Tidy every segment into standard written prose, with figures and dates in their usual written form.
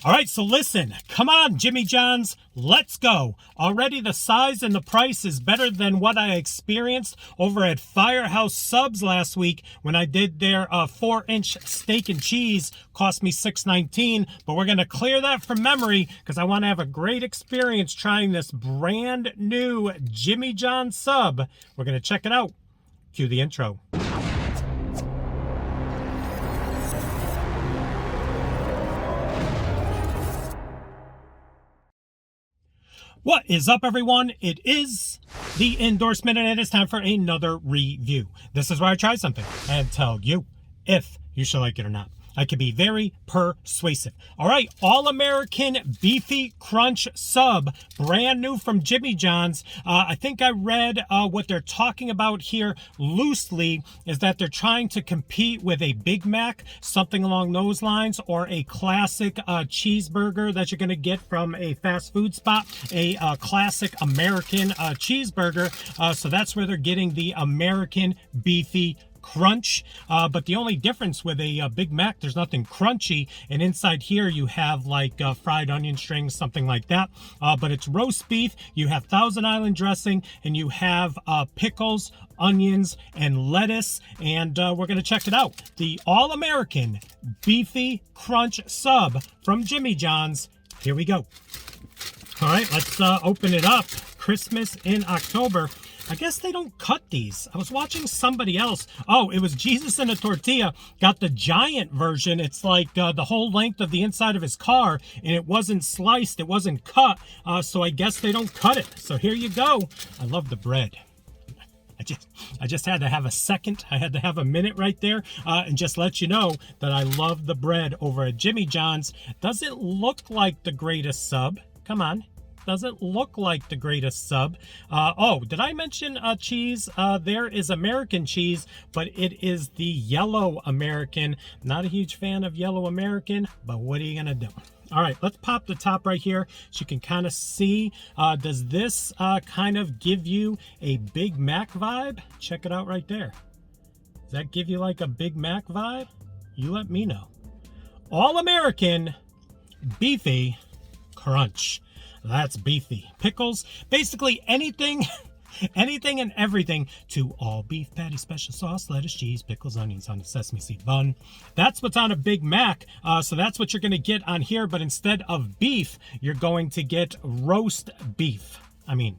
All right, so listen, come on, Jimmy John's, let's go. Already the size and the price is better than what I experienced over at Firehouse Subs last week when I did their 4-inch steak and cheese. Cost me $6.19, but we're going to clear that from memory because I want to have a great experience trying this brand new Jimmy John's sub. We're going to check it out. Cue the intro. What is up, everyone? It is the endorsement, and it is time for another review. This is where I try something and tell you if you should like it or not. I can be very persuasive. All right, All-American Beefy Crunch Sub, brand new from Jimmy John's. I think I read what they're talking about here loosely is that they're trying to compete with a Big Mac, something along those lines, or a classic cheeseburger that you're going to get from a fast food spot, a classic American cheeseburger. So that's where they're getting the American Beefy Crunch, but the only difference with a Big Mac, there's nothing crunchy, and inside here you have like fried onion strings, something like that, but it's roast beef. You have Thousand Island dressing, and you have pickles, onions, and lettuce, and we're going to check it out. The All-American Beefy Crunch Sub from Jimmy John's. Here we go. All right, let's open it up. Christmas in October. I guess they don't cut these. I was watching somebody else. Oh, it was Jesus in a Tortilla. Got the giant version. It's like the whole length of the inside of his car, and it wasn't sliced. It wasn't cut. So I guess they don't cut it. So here you go. I love the bread. I just had to have a second. I had to have a minute right there and just let you know that I love the bread over at Jimmy John's. Doesn't look like the greatest sub. Come on. Doesn't look like the greatest sub. Oh, did I mention cheese? There is American cheese, but it is the yellow American. Not a huge fan of yellow American, but what are you gonna do? All right, let's pop the top right here so you can kind of see. Does this kind of give you a Big Mac vibe? Check it out right there. Does that give you like a Big Mac vibe? You let me know. All-American Beefy Crunch. That's beefy. Pickles, basically anything and everything to all beef patty, special sauce, lettuce, cheese, pickles, onions on a sesame seed bun. That's what's on a Big Mac. So that's what you're going to get on here. But instead of beef, you're going to get roast beef. I mean,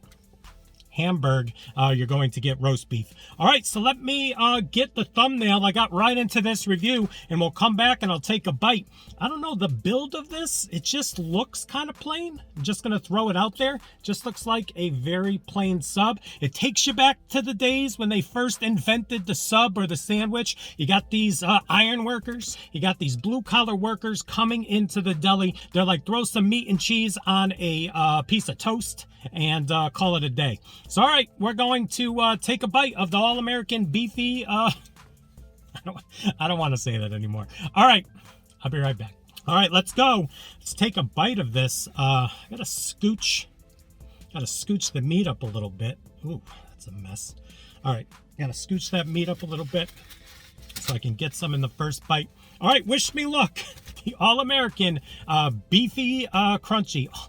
Hamburg, you're going to get roast beef. All right, so let me get the thumbnail. I got right into this review, and we'll come back and I'll take a bite. I don't know, the build of this, it just looks kind of plain. I'm just going to throw it out there. Just looks like a very plain sub. It takes you back to the days when they first invented the sub or the sandwich. You got these iron workers. You got these blue-collar workers coming into the deli. They're like, throw some meat and cheese on a piece of toast and call it a day. So, all right, we're going to take a bite of the All-American Beefy. I don't want to say that anymore. All right, I'll be right back. All right, let's go. Let's take a bite of this. I gotta scooch the meat up a little bit. Ooh, that's a mess. All right, gotta scooch that meat up a little bit so I can get some in the first bite. All right, wish me luck. The All-American Beefy Crunchy. Oh,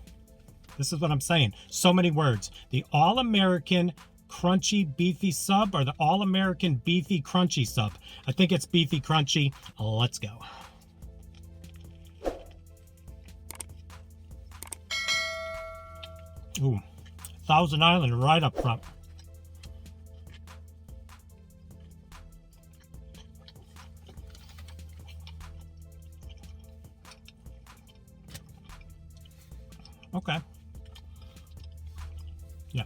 this is what I'm saying. So many words. The All-American Crunchy Beefy Sub, or the All-American Beefy Crunchy Sub. I think it's Beefy Crunchy. Let's go. Ooh, Thousand Island right up front. Okay. Yeah.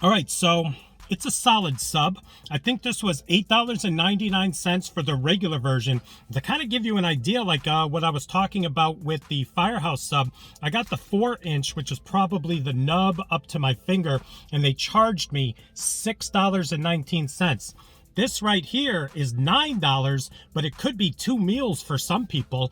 All right, so it's a solid sub. I think this was $8.99 for the regular version. To kind of give you an idea, like what I was talking about with the Firehouse sub, I got the 4-inch, which is probably the nub up to my finger, and they charged me $6.19. This right here is $9, but it could be 2 meals for some people.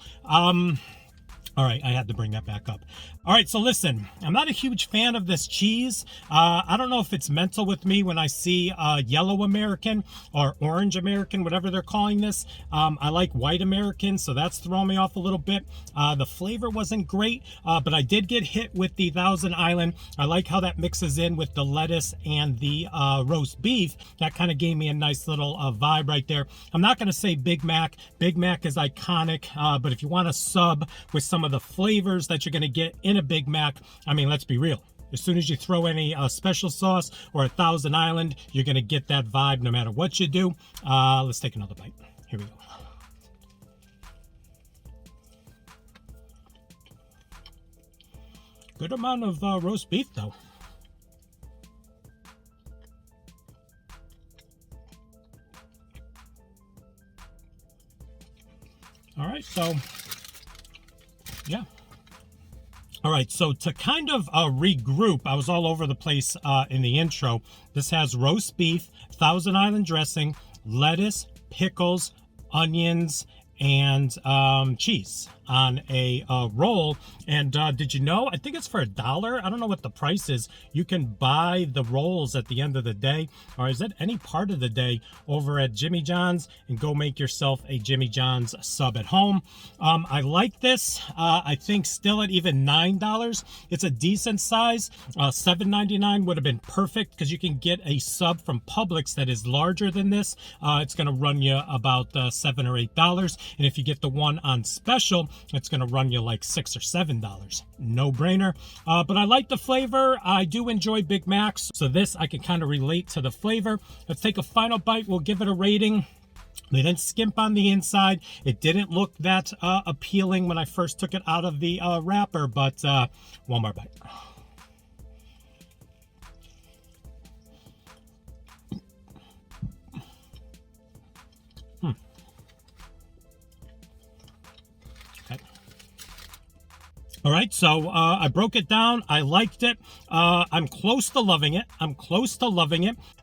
All right, I had to bring that back up. All right, so listen, I'm not a huge fan of this cheese. I don't know if it's mental with me when I see yellow American or orange American, whatever they're calling this. I like white American, so that's throwing me off a little bit. The flavor wasn't great, but I did get hit with the Thousand Island. I like how that mixes in with the lettuce and the roast beef. That kind of gave me a nice little vibe right there. I'm not going to say Big Mac. Big Mac is iconic, but if you want a sub with some of the flavors that you're going to get in a Big Mac, I mean, let's be real. As soon as you throw any special sauce or a Thousand Island, you're going to get that vibe no matter what you do. Let's take another bite. Here we go. Good amount of roast beef, though. All right, so yeah. All right, so to kind of regroup, I was all over the place in the intro. This has roast beef, Thousand Island dressing, lettuce, pickles, onions, and cheese on a roll. And did you know, I think it's for $1. I don't know what the price is. You can buy the rolls at the end of the day, or is it any part of the day, over at Jimmy John's, and go make yourself a Jimmy John's sub at home. I like this. I think still at even $9, it's a decent size. $7.99 would have been perfect, because you can get a sub from Publix that is larger than this. It's going to run you about $7 or $8. And if you get the one on special, it's going to run you like $6 or $7. No brainer. But I like the flavor. I do enjoy Big Macs, so this I can kind of relate to the flavor. Let's take a final bite. We'll give it a rating. They didn't skimp on the inside. It didn't look that appealing when I first took it out of the wrapper, but one more bite. All right, so I broke it down. I liked it. I'm close to loving it.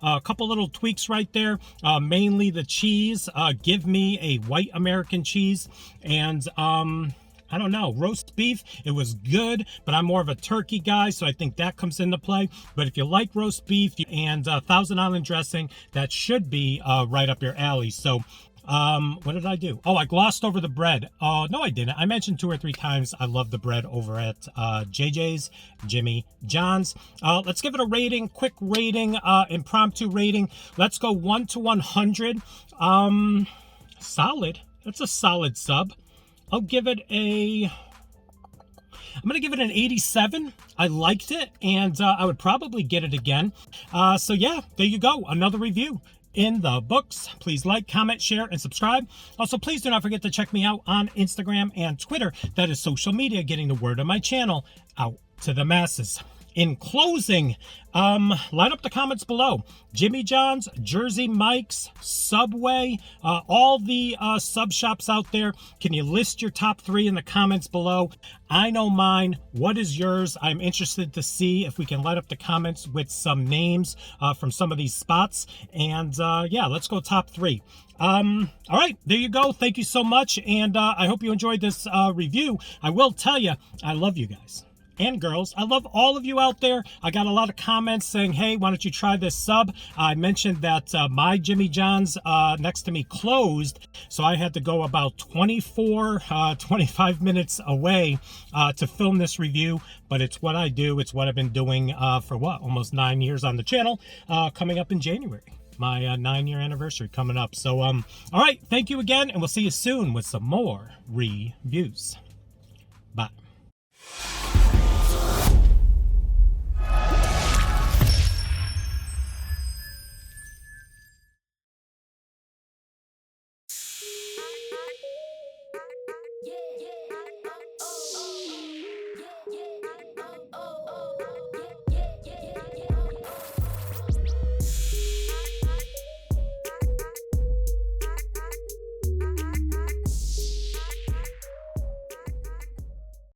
A couple little tweaks right there. Mainly the cheese. Give me a white American cheese. And I don't know, roast beef, it was good, but I'm more of a turkey guy, so I think that comes into play. But if you like roast beef and Thousand Island dressing, that should be right up your alley. So what did I do? Oh, I glossed over the bread. No, I didn't. I mentioned 2 or 3 times I love the bread over at JJ's, Jimmy John's. Let's give it a rating, quick rating, impromptu rating. Let's go 1 to 100. Solid. That's a solid sub. I'll give it I'm going to give it an 87. I liked it, and I would probably get it again. So yeah, there you go. Another review in the books. Please like, comment, share, and subscribe. Also, please do not forget to check me out on Instagram and Twitter. That is social media, getting the word of my channel out to the masses. In closing, line up the comments below. Jimmy John's, Jersey Mike's, Subway, all the sub shops out there. Can you list your top 3 in the comments below? I know mine. What is yours? I'm interested to see if we can light up the comments with some names from some of these spots. And yeah, let's go top 3. All right, there you go. Thank you so much. And I hope you enjoyed this review. I will tell you, I love you guys and girls. I love all of you out there. I got a lot of comments saying, hey, why don't you try this sub? I mentioned that my Jimmy John's next to me closed, so I had to go about 25 minutes away to film this review, but it's what I do. It's what I've been doing for almost 9 years on the channel, coming up in January. My 9-year anniversary coming up. So, all right, thank you again, and we'll see you soon with some more reviews.